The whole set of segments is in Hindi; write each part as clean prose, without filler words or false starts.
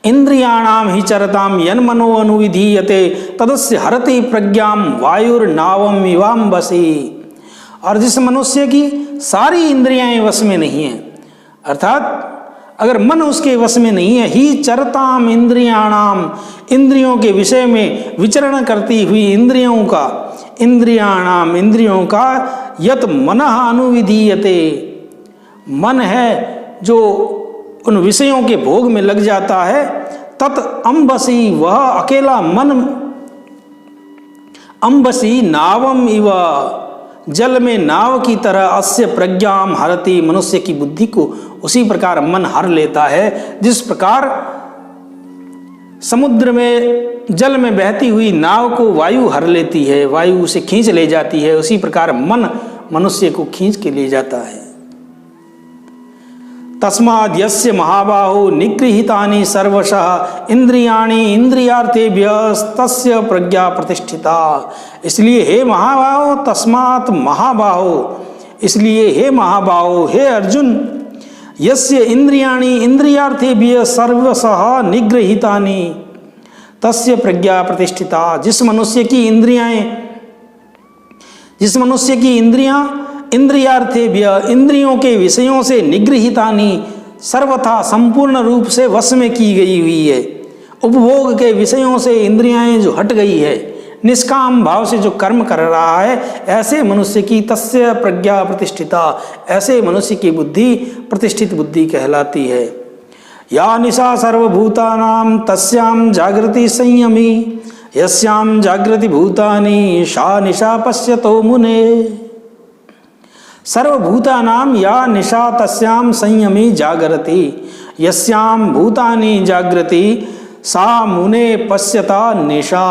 इंद्रियाणाम ही चरताम यन्मनो अनुविधीयते तदस्य हरति प्रज्ञाम वायुर्नावम इवाम बसी। और जिस मनुष्य की सारी इंद्रियां वश में नहीं है, अर्थात अगर मन उसके वश में नहीं है, ही चरताम इंद्रियाणाम, इंद्रियों के विषय में विचरण करती हुई इंद्रियों का यत मनः अनुविधीयते, मन है जो उन विषयों के भोग में लग जाता है, तत् अम्बसी, वह अकेला मन अम्बसी नावम इव, जल में नाव की तरह अस्य प्रज्ञाम हरति, मनुष्य की बुद्धि को उसी प्रकार मन हर लेता है। जिस प्रकार समुद्र में जल में बहती हुई नाव को वायु हर लेती है, वायु उसे खींच ले जाती है, उसी प्रकार मन मनुष्य को खींच के ले जाता है। तस्माद् यस्य महाबाहो निगृहीतानि सर्वशः इंद्रियाणि इंद्रियार्थेभ्यस्तस्य प्रज्ञा प्रतिष्ठिता। इसलिए हे महाबाहो, तस्मात् महाबाहो, इसलिए हे महाबाहो, हे अर्जुन, यस्य इंद्रियाणि इंद्रियार्थेभ्यः सर्वशः निगृहीतानि तस्य प्रज्ञा प्रतिष्ठिता। जिस मनुष्य की इंद्रियां इंद्रियार्थेभ्य, इंद्रियों के विषयों से निगृहीतानि, सर्वथा संपूर्ण रूप से वश में की गई हुई है, उपभोग के विषयों से इंद्रियां जो हट गई है, निष्काम भाव से जो कर्म कर रहा है, ऐसे मनुष्य की तस्य प्रज्ञा प्रतिष्ठिता, ऐसे मनुष्य की बुद्धि प्रतिष्ठित बुद्धि कहलाती है। या निशा सर्वभूतानां तस्यां जागृति संयमी, यस्यां जागृति भूतानि सा निशा पश्यतो मुने। सर्वभूतानां या निशा तस्यां संयमी जागरति, यस्यां भूतानि जागृति सा मुने पश्यता निशा।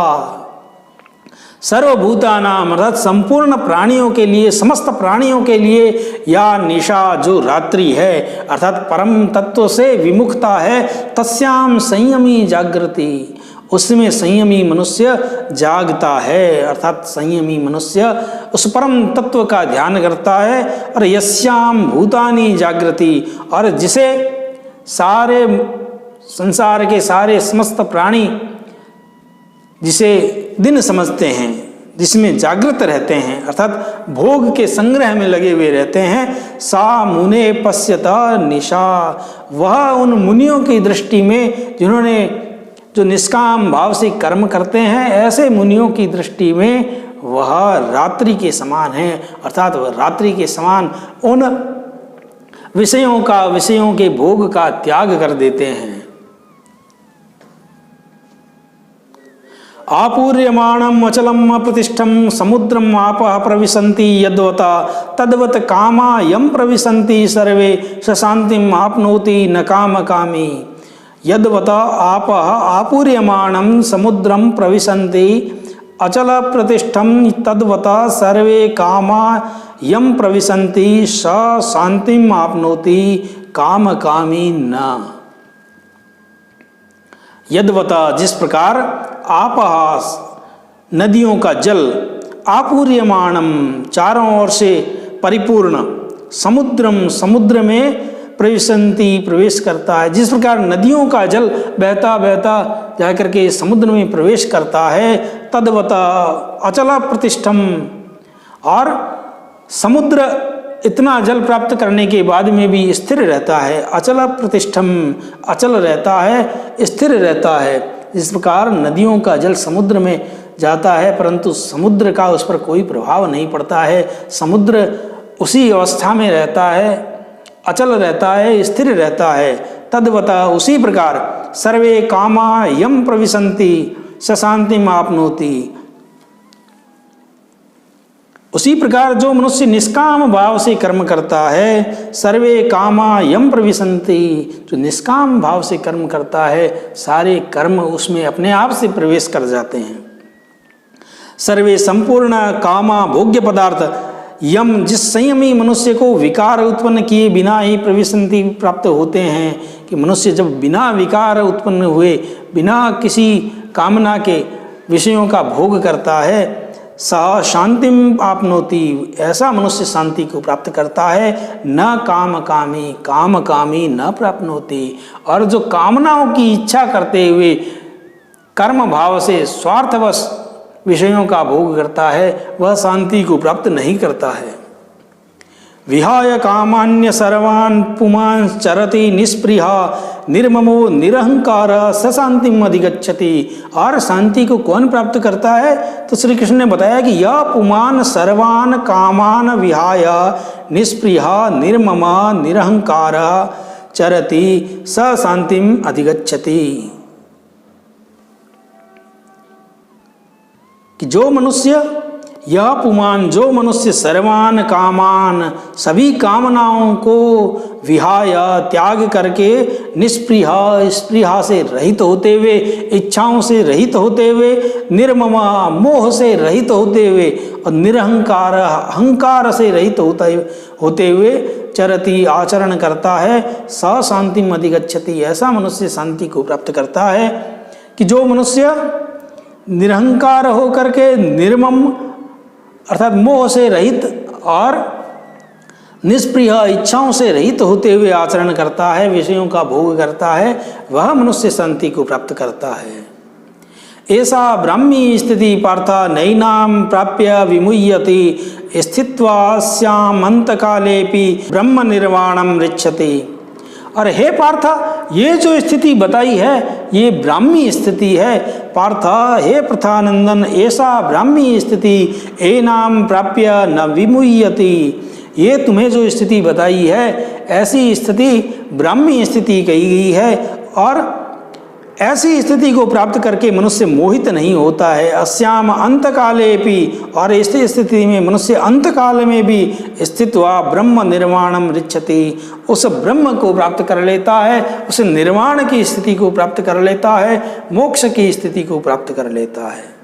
सर्वभूतानां अर्थात संपूर्ण प्राणियों के लिए, समस्त प्राणियों के लिए, या निशा जो रात्रि है, अर्थात परम तत्व से विमुखता है, तस्याम संयमी जागृति, उसमें संयमी मनुष्य जागता है, अर्थात संयमी मनुष्य उस परम तत्व का ध्यान करता है। और यस्याम भूतानि जागृति, और जिसे सारे संसार के सारे समस्त प्राणी जिसे दिन समझते हैं, जिसमें जागृत रहते हैं, अर्थात भोग के संग्रह में लगे हुए रहते हैं, सा मुने पश्यता निशा, वह उन मुनियों की दृष्टि में जिन्होंने जो निष्काम भाव से कर्म करते हैं, ऐसे मुनियों की दृष्टि में वह रात्रि के समान है, अर्थात वह रात्रि के समान उन विषयों के भोग का त्याग कर देते हैं। आपूर्यमाणम अचलम अप्रतिष्ठम समुद्रम आपः प्रविशन्ति यद्वता तद्वत कामा यम प्रविशन्ति सर्वे शांतिम आपनोति न कामकामी। यद्वता आपः आपूर्यमाणम समुद्रम प्रविशन्ति अचल प्रतिष्ठम तद्वता सर्वे कामा यम प्रविशन्ति स शांतिम आपनोति कामकामी न। यद्वता जिस प्रकार आपः नदियों का जल आपूर्यमाणम चारों ओर से परिपूर्ण समुद्रम समुद्र में प्रविशन्ति प्रवेश करता है, जिस प्रकार नदियों का जल बहता बहता जाकर के समुद्र में प्रवेश करता है, तद्वता अचल प्रतिष्ठम, और समुद्र इतना जल प्राप्त करने के बाद में भी स्थिर रहता है, अचल प्रतिष्ठम अचल रहता है, स्थिर रहता है। जिस प्रकार नदियों का जल समुद्र में जाता है परंतु समुद्र का उस पर कोई प्रभाव नहीं पड़ता है, समुद्र उसी अवस्था में रहता है, अचल रहता है, स्थिर रहता है, तद्वता उसी प्रकार सर्वे कामा यम प्रविशन्ति स शांतिम आपनोति। उसी प्रकार जो मनुष्य निष्काम भाव से कर्म करता है, सर्वे कामा यम प्रविशन्ति, जो निष्काम भाव से कर्म करता है सारे कर्म उसमें अपने आप से प्रवेश कर जाते हैं। सर्वे संपूर्ण कामा भोग्य पदार्थ यम, जिस संयमी मनुष्य को विकार उत्पन्न किए बिना ही प्रविशन्ति प्राप्त होते हैं, कि मनुष्य जब बिना विकार उत्पन्न हुए, बिना किसी कामना के विषयों का भोग करता है, सह शांतिम आपनोति, ऐसा मनुष्य शांति को प्राप्त करता है। न काम कामी, काम कामी न प्राप्नोति, और जो कामनाओं की इच्छा करते हुए कर्म भाव से स्वार्थवश विषयों का भोग करता है, वह शांति को प्राप्त नहीं करता है। विहाय कामान्य सर्वान् पुमान् चरति निष्पृहा निर्ममो निरहंकार स शांतिम अधिगच्छति। और शांति को कौन प्राप्त करता है? तो श्री कृष्ण ने बताया कि यह पुमान सर्वान् कामान विहाय निष्पृहा निर्ममा निरहंकार चरति स शांतिम अधिगच्छति। कि जो मनुष्य, यह पुमान, जो मनुष्य सर्वान कामान, सभी कामनाओं को विहाय त्याग करके निष्पृहा, स्पृहा से रहित होते हुए, इच्छाओं से रहित होते हुए, निर्ममा मोह से रहित होते हुए और निरहंकार अहंकार से रहित होते हुए चरति आचरण करता है, स शांतिम अधिगच्छति, ऐसा मनुष्य शांति को प्राप्त करता है। कि जो मनुष्य निरहंकार होकर के निर्मम अर्थात मोह से रहित और निष्प्रिय इच्छाओं से रहित होते हुए आचरण करता है, विषयों का भोग करता है, वह मनुष्य शांति को प्राप्त करता है। ऐसा ब्राह्मी स्थिति पार्थ नैनाम प्राप्य विमुह्यति स्थित्वा स्यामंत कालेपि ब्रह्म निर्वाणम रिच्छति। और हे पार्थ, ये जो स्थिति बताई है ये ब्राह्मी स्थिति है। पार्थ, हे प्रथानंदन, ऐसा ब्राह्मी स्थिति एनाम प्राप्य न विमुह्यति, ये तुम्हें जो स्थिति बताई है ऐसी स्थिति ब्राह्मी स्थिति कही गई है। और ऐसी स्थिति को प्राप्त करके मनुष्य मोहित नहीं होता है। अस्याम अंतकाले भी, और ऐसी स्थिति में मनुष्य अंतकाल में भी स्थित हुआ ब्रह्म निर्वाणम रिच्छति, उस ब्रह्म को प्राप्त कर लेता है, उस निर्वाण की स्थिति को प्राप्त कर लेता है, मोक्ष की स्थिति को प्राप्त कर लेता है।